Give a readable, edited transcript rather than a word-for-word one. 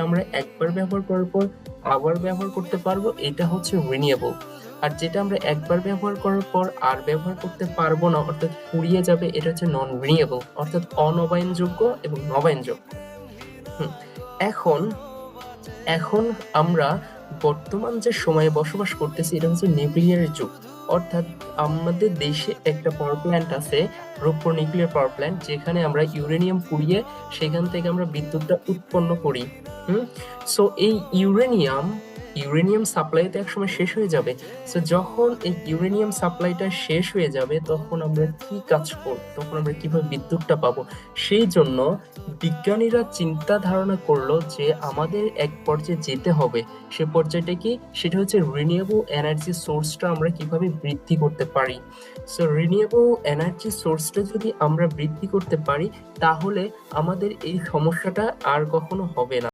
আমরা একবার ব্যবহার করার পর আবার ব্যবহার করতে পারবো, এটা হচ্ছে রিনিউয়েবল। আর যেটা আমরা একবার ব্যবহার করার পর আর ব্যবহার করতে পারবো না, অর্থাৎ ফুরিয়ে যাবে, এটা হচ্ছে নন রিনিউয়েবল, অর্থাৎ অনবায়নযোগ্য এবং নবায়নযোগ্য। হুম, এখন এখন আমরা বর্তমান যে সময়ে বসবাস করতেছি, এটা হচ্ছে নিউক্লিয়ার যুগ। অর্থাৎ আমাদের দেশে একটা পাওয়ার প্ল্যান্ট আছে, রূপপুর নিউক্লিয়ার পাওয়ার প্ল্যান্ট, যেখানে আমরা ইউরেনিয়াম পুড়িয়ে সেখান থেকে আমরা বিদ্যুৎটা উৎপন্ন করি। হুম সো এই ইউরেনিয়াম সাপ্লাই তো একসময় শেষ হয়ে যাবে। সো যখন এই ইউরেনিয়াম সাপ্লাইটা শেষ হয়ে যাবে, তখন আমরা কি কাজ করব, তখন আমরা কিভাবে বিদ্যুৎটা পাবো? সেই জন্য বিজ্ঞানীরা চিন্তা ধারণা করলো যে আমাদের এক পর্যায়ে যেতে হবে। সে পর্যায়টা কি? সেটা হচ্ছে রিনিউয়েবল এনার্জি সোর্সটা আমরা কিভাবে বৃদ্ধি করতে পারি। সো রিনিউয়েবল এনার্জি সোর্সটা যদি আমরা বৃদ্ধি করতে পারি, তাহলে আমাদের এই সমস্যাটা আর কখনো হবে না।